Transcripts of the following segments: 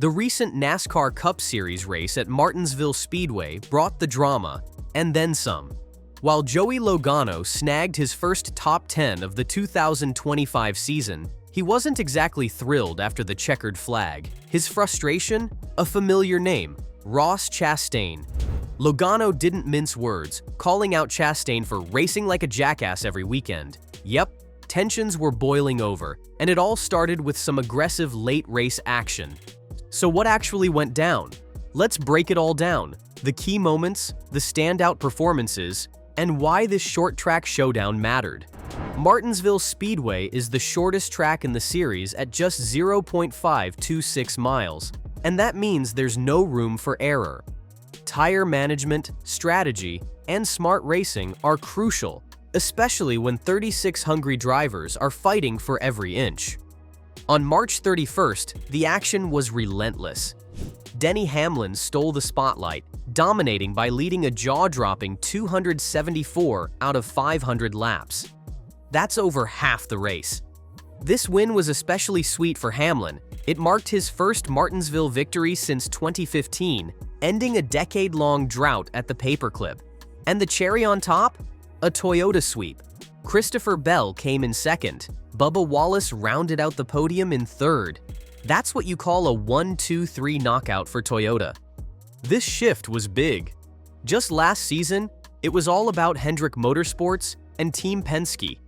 The recent NASCAR Cup Series race at Martinsville Speedway brought the drama, and then some. While Joey Logano snagged his first top 10 of the 2025 season, he wasn't exactly thrilled after the checkered flag. His frustration? A familiar name, Ross Chastain. Logano didn't mince words, calling out Chastain for racing like a jackass every weekend. Yep, tensions were boiling over, and it all started with some aggressive late race action. So what actually went down? Let's break it all down. The key moments, the standout performances, and why this short track showdown mattered. Martinsville Speedway is the shortest track in the series at just 0.526 miles, and that means there's no room for error. Tire management, strategy, and smart racing are crucial, especially when 36 hungry drivers are fighting for every inch. On March 31st, the action was relentless. Denny Hamlin stole the spotlight, dominating by leading a jaw-dropping 274 out of 500 laps. That's over half the race. This win was especially sweet for Hamlin. It marked his first Martinsville victory since 2015, ending a decade-long drought at the paperclip. And the cherry on top? A Toyota sweep. Christopher Bell came in second. Bubba Wallace rounded out the podium in third. That's what you call a 1-2-3 knockout for Toyota. This shift was big. Just last season, it was all about Hendrick Motorsports and Team Penske.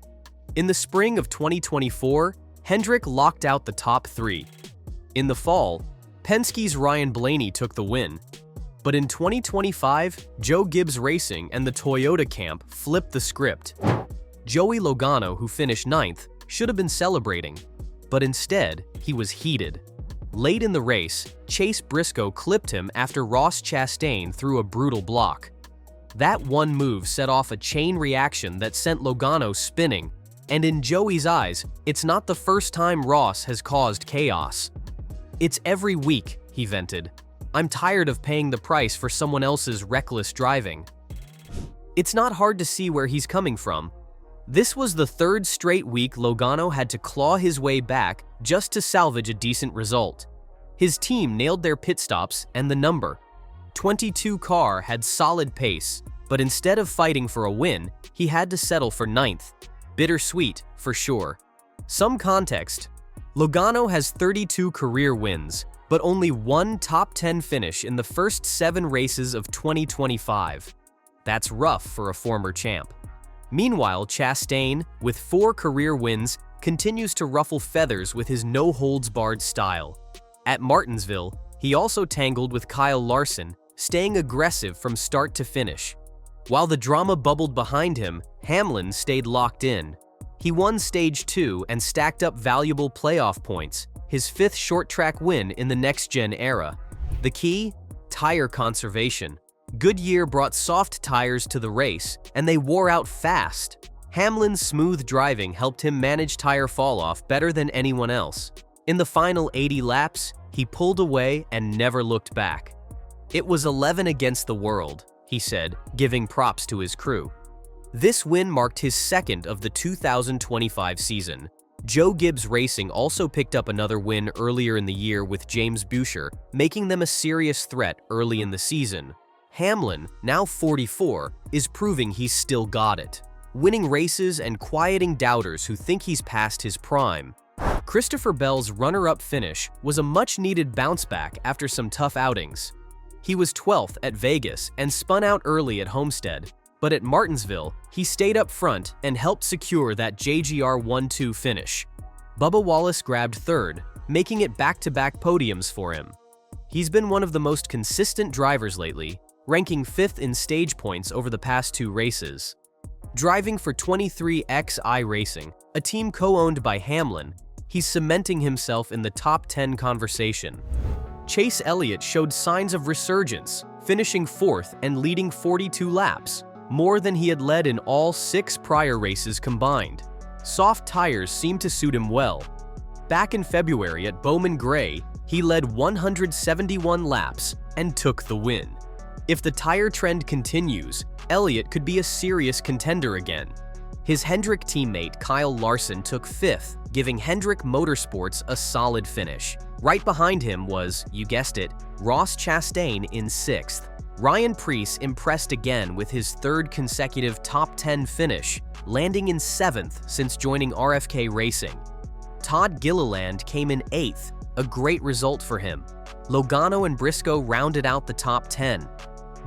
In the spring of 2024, Hendrick locked out the top three. In the fall, Penske's Ryan Blaney took the win. But in 2025, Joe Gibbs Racing and the Toyota camp flipped the script. Joey Logano, who finished ninth, should have been celebrating, but instead, he was heated. Late in the race, Chase Briscoe clipped him after Ross Chastain threw a brutal block. That one move set off a chain reaction that sent Logano spinning, and in Joey's eyes, it's not the first time Ross has caused chaos. "It's every week," he vented. "I'm tired of paying the price for someone else's reckless driving." It's not hard to see where he's coming from. This was the third straight week Logano had to claw his way back just to salvage a decent result. His team nailed their pit stops, and the number 22 car had solid pace, but instead of fighting for a win, he had to settle for ninth. Bittersweet, for sure. Some context. Logano has 32 career wins, but only one top 10 finish in the first 7 races of 2025. That's rough for a former champ. Meanwhile, Chastain, with 4 career wins, continues to ruffle feathers with his no-holds-barred style. At Martinsville, he also tangled with Kyle Larson, staying aggressive from start to finish. While the drama bubbled behind him, Hamlin stayed locked in. He won Stage 2 and stacked up valuable playoff points, his 5th short-track win in the next-gen era. The key? Tire conservation. Goodyear brought soft tires to the race, and they wore out fast. Hamlin's smooth driving helped him manage tire fall-off better than anyone else. In the final 80 laps, he pulled away and never looked back. "It was 11 against the world," he said, giving props to his crew. This win marked his second of the 2025 season. Joe Gibbs Racing also picked up another win earlier in the year with James Boucher, making them a serious threat early in the season. Hamlin, now 44, is proving he's still got it, winning races and quieting doubters who think he's past his prime. Christopher Bell's runner-up finish was a much-needed bounce-back after some tough outings. He was 12th at Vegas and spun out early at Homestead, but at Martinsville, he stayed up front and helped secure that JGR 1-2 finish. Bubba Wallace grabbed third, making it back-to-back podiums for him. He's been one of the most consistent drivers lately, ranking 5th in stage points over the past 2 races. Driving for 23XI Racing, a team co-owned by Hamlin, he's cementing himself in the top 10 conversation. Chase Elliott showed signs of resurgence, finishing 4th and leading 42 laps, more than he had led in all 6 prior races combined. Soft tires seemed to suit him well. Back in February at Bowman Gray, he led 171 laps and took the win. If the tire trend continues, Elliott could be a serious contender again. His Hendrick teammate Kyle Larson took 5th, giving Hendrick Motorsports a solid finish. Right behind him was, you guessed it, Ross Chastain in 6th. Ryan Preece impressed again with his 3rd consecutive top 10 finish, landing in 7th since joining RFK Racing. Todd Gilliland came in 8th, a great result for him. Logano and Briscoe rounded out the top 10.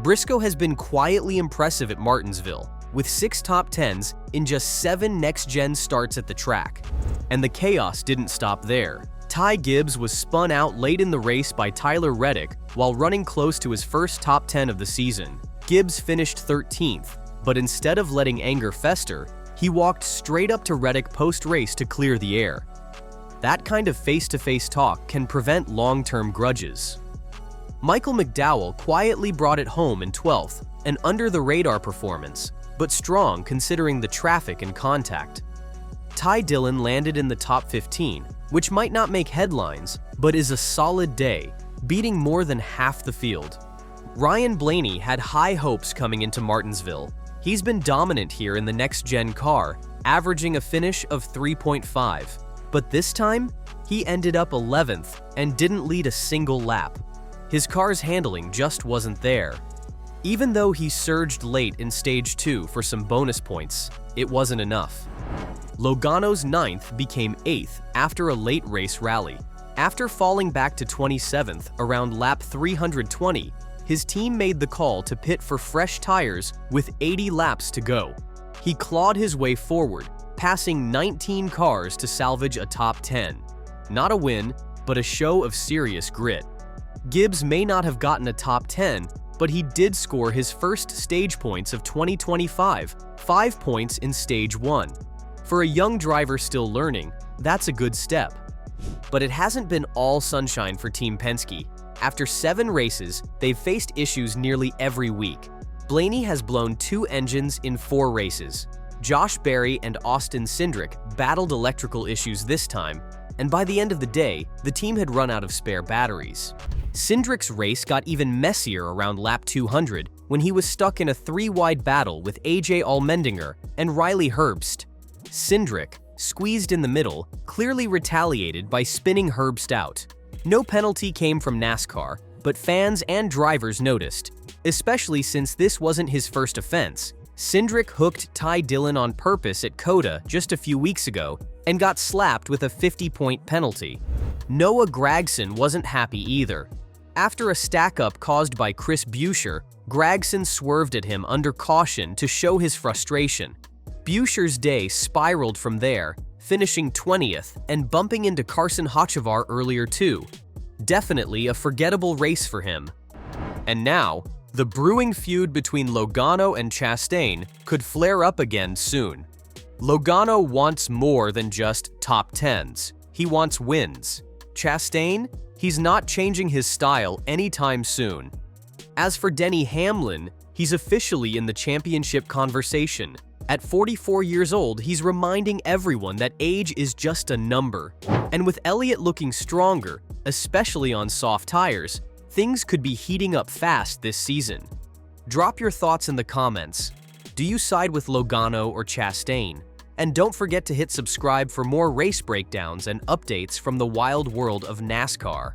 Briscoe has been quietly impressive at Martinsville, with 6 top 10s in just 7 next-gen starts at the track. And the chaos didn't stop there. Ty Gibbs was spun out late in the race by Tyler Reddick while running close to his first top 10 of the season. Gibbs finished 13th, but instead of letting anger fester, he walked straight up to Reddick post-race to clear the air. That kind of face-to-face talk can prevent long-term grudges. Michael McDowell quietly brought it home in 12th, an under-the-radar performance, but strong considering the traffic and contact. Ty Dillon landed in the top 15, which might not make headlines, but is a solid day, beating more than half the field. Ryan Blaney had high hopes coming into Martinsville. He's been dominant here in the next-gen car, averaging a finish of 3.5. But this time, he ended up 11th and didn't lead a single lap. His car's handling just wasn't there. Even though he surged late in Stage 2 for some bonus points, it wasn't enough. Logano's 9th became 8th after a late race rally. After falling back to 27th around lap 320, his team made the call to pit for fresh tires with 80 laps to go. He clawed his way forward, passing 19 cars to salvage a top 10. Not a win, but a show of serious grit. Gibbs may not have gotten a top 10, but he did score his first stage points of 2025, 5 points in Stage 1. For a young driver still learning, that's a good step. But it hasn't been all sunshine for Team Penske. After 7 races, they've faced issues nearly every week. Blaney has blown 2 engines in 4 races. Josh Berry and Austin Cindric battled electrical issues this time, and by the end of the day, the team had run out of spare batteries. Cindric's race got even messier around lap 200 when he was stuck in a 3-wide battle with AJ Allmendinger and Riley Herbst. Cindric, squeezed in the middle, clearly retaliated by spinning Herbst out. No penalty came from NASCAR, but fans and drivers noticed, especially since this wasn't his first offense. Cindric hooked Ty Dillon on purpose at COTA just a few weeks ago and got slapped with a 50-point penalty. Noah Gragson wasn't happy either. After a stack-up caused by Chris Buescher, Gragson swerved at him under caution to show his frustration. Buescher's day spiraled from there, finishing 20th and bumping into Carson Hocevar earlier too. Definitely a forgettable race for him. And now, the brewing feud between Logano and Chastain could flare up again soon. Logano wants more than just top 10s. He wants wins. Chastain? He's not changing his style anytime soon. As for Denny Hamlin, he's officially in the championship conversation. At 44 years old, he's reminding everyone that age is just a number. And with Elliott looking stronger, especially on soft tires, things could be heating up fast this season. Drop your thoughts in the comments. Do you side with Logano or Chastain? And don't forget to hit subscribe for more race breakdowns and updates from the wild world of NASCAR.